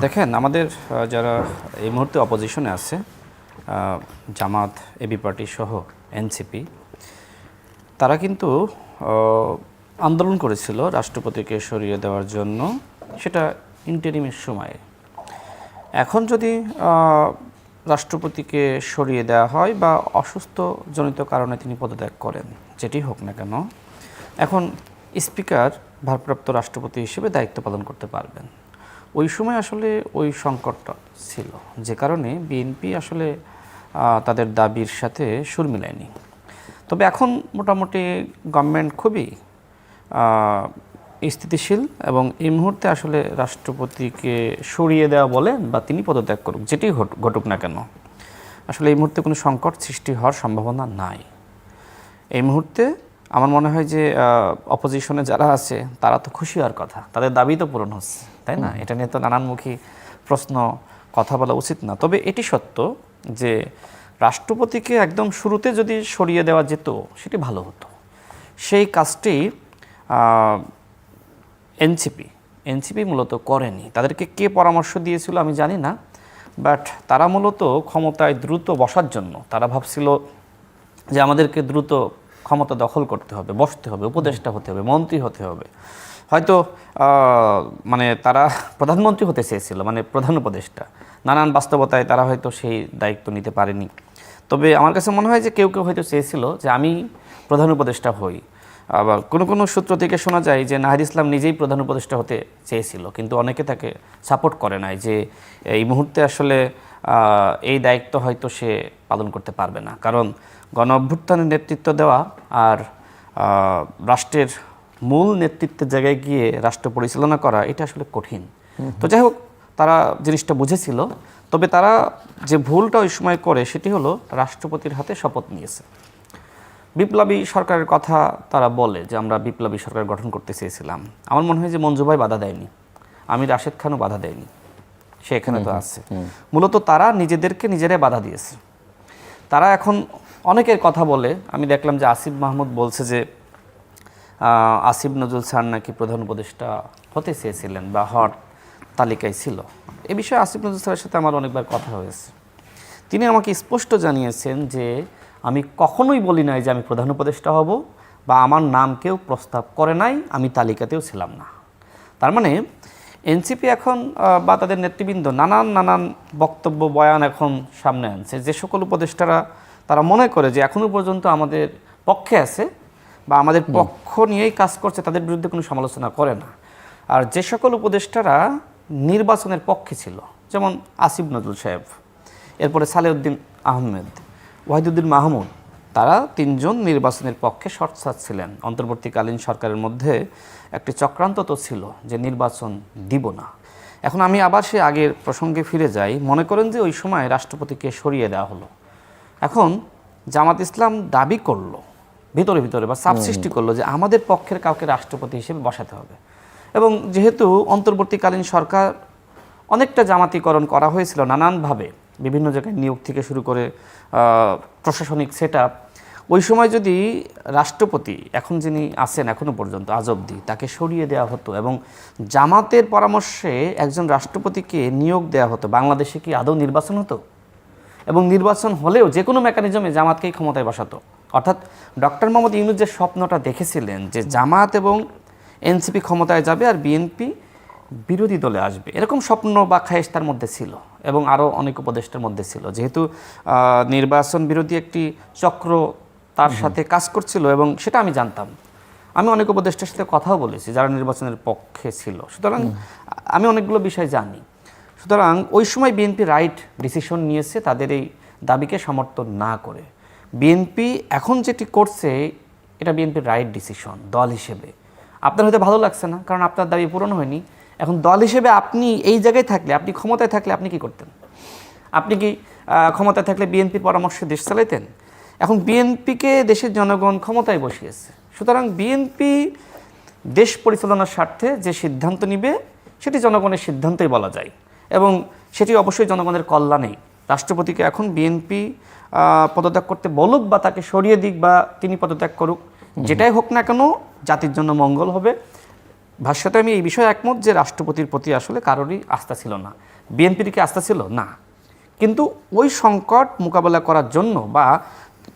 দেখেন আমাদের যারা এই মুহূর্তে অপোজিশনে আছে জামাত, এবি পার্টি সহ এনসিপি, তারা কিন্তু আন্দোলন করেছিল রাষ্ট্রপতিকে সরিয়ে দেওয়ার জন্য, সেটা ইন্টারিমের সময়ে। এখন যদি রাষ্ট্রপতিকে সরিয়ে দেওয়া হয় বা অসুস্থজনিত কারণে তিনি পদত্যাগ করেন, যেটি হোক না কেন, এখন স্পিকার ভারপ্রাপ্ত রাষ্ট্রপতি হিসেবে দায়িত্ব পালন করতে পারবেন। ওই সময় আসলে ওই সংকটটা ছিল, যে কারণে বিএনপি আসলে তাদের দাবির সাথে সুর মিলায়নি। তবে এখন মোটামুটি গভর্নমেন্ট খুবই স্থিতিশীল এবং এই মুহূর্তে আসলে রাষ্ট্রপতিকে সরিয়ে দেওয়া বলেন বা তিনি পদত্যাগ করুক, যেটি ঘটুক না কেন, আসলে এই মুহূর্তে কোনো সংকট সৃষ্টি হওয়ার সম্ভাবনা নাই। এই মুহূর্তে আমার মনে হয় যে অপোজিশনে যারা আছে তারা তো খুশি হওয়ার কথা, তাদের দাবি তো পূরণ হচ্ছে, তাই না? এটা নিয়ে তো নানানমুখী প্রশ্ন, কথা বলা উচিত না। তবে এটি সত্য যে রাষ্ট্রপতিকে একদম শুরুতে যদি সরিয়ে দেওয়া যেত সেটি ভালো হতো। সেই কাজটি এনসিপি মূলত করেনি। তাদেরকে কে পরামর্শ দিয়েছিল আমি জানি না, বাট তারা মূলত ক্ষমতায় দ্রুত বসার জন্য তারা ভাবছিল যে আমাদেরকে দ্রুত ক্ষমতা দখল করতে হবে, বসতে হবে, উপদেষ্টা হতে হবে, মন্ত্রী হতে হবে। হয়তো মানে তারা প্রধানমন্ত্রী হতে চেয়েছিল, মানে প্রধান উপদেষ্টা। নানান বাস্তবতায় তারা হয়তো সেই দায়িত্ব নিতে পারেনি। তবে আমার কাছে মনে হয় যে কেউ কেউ হয়তো চেয়েছিল যে আমি প্রধান উপদেষ্টা হই। আবার কোনো কোনো সূত্র থেকে শোনা যায় যে নাহিদ ইসলাম নিজেই প্রধান উপদেষ্টা হতে চেয়েছিল, কিন্তু অনেকে তাকে সাপোর্ট করে নাই, যে এই মুহূর্তে আসলে এই দায়িত্ব হয়তো সে পালন করতে পারবে না। কারণ গণ অভ্যুত্থানের নেতৃত্ব দেওয়া আর রাষ্ট্রের মূল নেতৃত্বের জায়গায় গিয়ে রাষ্ট্র পরিচালনা করা, এটা আসলে কঠিন। তো যাই হোক, তারা জিনিসটা বুঝেছিল। তবে তারা যে ভুলটা ওই সময় করে সেটি হলো রাষ্ট্রপতির হাতে শপথ নিয়েছে। বিপ্লবী সরকারের কথা তারা বলে যে আমরা বিপ্লবী সরকার গঠন করতে চেয়েছিলাম। আমার মনে হয় যে মঞ্জু ভাই বাধা দেয়নি, আমির রাশেদ খানও বাধা দেয়নি, সে এখানে তো আছে। মূলত তারা নিজেদেরকে নিজেরাই বাধা দিয়েছে। তারা এখন অনেকের কথা বলে, আমি দেখলাম যে আসিফ মাহমুদ বলছে যে আসিফ নজরুল স্যার নাকি প্রধান উপদেষ্টা হতে চেয়েছিলেন বা হওয়ার তালিকায় ছিল। এ বিষয়ে আসিফ নজরুল স্যারের সাথে আমার অনেকবার কথা হয়েছে। তিনি আমাকে স্পষ্ট জানিয়েছেন যে আমি কখনোই বলি নাই যে আমি প্রধান উপদেষ্টা হব, বা আমার নাম কেউ প্রস্তাব করে নাই, আমি তালিকাতেও ছিলাম না। তার মানে এনসিপি এখন বা তাদের নেতৃবৃন্দ নানান বক্তব্য, বয়ান এখন সামনে আনছে, যে সকল উপদেষ্টারা তারা মনে করে যে এখনও পর্যন্ত আমাদের পক্ষে আছে বা আমাদের পক্ষ নিয়েই কাজ করছে, তাদের বিরুদ্ধে কোনো সমালোচনা করে না। আর যে সকল উপদেষ্টারা নির্বাচনের পক্ষে ছিল, যেমন আসিফ নজরুল সাহেব, এরপরে সালেউদ্দিন আহমেদ, ওয়াহিদুদ্দিন মাহমুদ, তারা তিনজন নির্বাচনের পক্ষে শর্টসার্ট ছিলেন। অন্তর্বর্তীকালীন সরকারের মধ্যে একটি চক্রান্ত তো ছিল যে নির্বাচন দিব না। এখন আমি আবার সে আগের প্রসঙ্গে ফিরে যাই। মনে করেন যে ওই সময় রাষ্ট্রপতিকে সরিয়ে দেওয়া হলো। এখন জামাত ইসলাম দাবি করলো ভিতরে বা চাপ সৃষ্টি করলো যে আমাদের পক্ষের কাউকে রাষ্ট্রপতি হিসেবে বসাতে হবে। এবং যেহেতু অন্তর্বর্তীকালীন সরকার অনেকটা জামাতিকরণ করা হয়েছিল নানানভাবে, বিভিন্ন জায়গায় নিয়োগ থেকে শুরু করে প্রশাসনিক সেটআপ, ওই সময় যদি রাষ্ট্রপতি এখন যিনি আছেন এখনও পর্যন্ত আজ অবধি, তাকে সরিয়ে দেওয়া হতো এবং জামাতের পরামর্শে একজন রাষ্ট্রপতিকে নিয়োগ দেওয়া হতো, বাংলাদেশে কি আদৌ নির্বাচন হতো? এবং নির্বাচন হলেও যে কোনো মেকানিজমে জামাতকেই ক্ষমতায় বসাতো। অর্থাৎ ডক্টর মোহাম্মদ ইউনূস যে স্বপ্নটা দেখেছিলেন যে জামাত এবং এনসিপি ক্ষমতায় যাবে আর বিএনপি বিরোধী দলে আসবে, এরকম স্বপ্ন বা খায়েশ তার মধ্যে ছিল এবং আরও অনেক উপদেষ্টার মধ্যে ছিল। যেহেতু নির্বাচন বিরোধী একটি চক্র তার সাথে কাজ করছিল এবং সেটা আমি জানতাম। আমি অনেক উপদেষ্টার সাথে কথাও বলেছি যারা নির্বাচনের পক্ষে ছিল, সুতরাং আমি অনেকগুলো বিষয় জানি। সুতরাং ওই সময় বিএনপি রাইট ডিসিশন নিয়েছে তাদের এই দাবিকে সমর্থন না করে। বিএনপি এখন যেটি করছে এটা বিএনপির রাইট ডিসিশন দল হিসেবে। আপনার হয়তো ভালো লাগছে না, কারণ আপনার দাবি পূরণ হয়নি। এখন দল হিসেবে আপনি এই জায়গায় থাকলে, আপনি ক্ষমতায় থাকলে আপনি কি করতেন? আপনি কি ক্ষমতায় থাকলে বিএনপির পরামর্শে দেশ চালাইতেন? এখন বিএনপিকে দেশের জনগণ ক্ষমতায় বসিয়েছে, সুতরাং বিএনপি দেশ পরিচালনার স্বার্থে যে সিদ্ধান্ত নিবে সেটি জনগণের সিদ্ধান্তই বলা যায়, এবং সেটি অবশ্যই জনগণের কল্যাণেই। রাষ্ট্রপতিকে এখন বিএনপি পদত্যাগ করতে বলুক বা তাকে সরিয়ে দিক বা তিনি পদত্যাগ করুক, যেটাই হোক না কেন জাতির জন্য মঙ্গল হবে। ভাষ্যতে আমি এই বিষয়ে একমত যে রাষ্ট্রপতির প্রতি আসলে কারোরই আস্থা ছিল না। বিএনপির কি আস্থা ছিল? না। কিন্তু ওই সংকট মোকাবেলা করার জন্য বা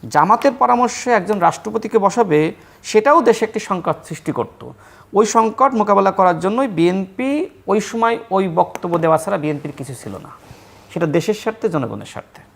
জামাতের পরামর্শে একজন রাষ্ট্রপতিকে বসাবে, সেটাও দেশে একটি সংকট সৃষ্টি করত। ওই সংকট মোকাবেলা করার জন্যই বিএনপি ওই সময় ওই বক্তব্য দেওয়া ছাড়া বিএনপির কিছু ছিল না। সেটা দেশের স্বার্থে, জনগণের স্বার্থে।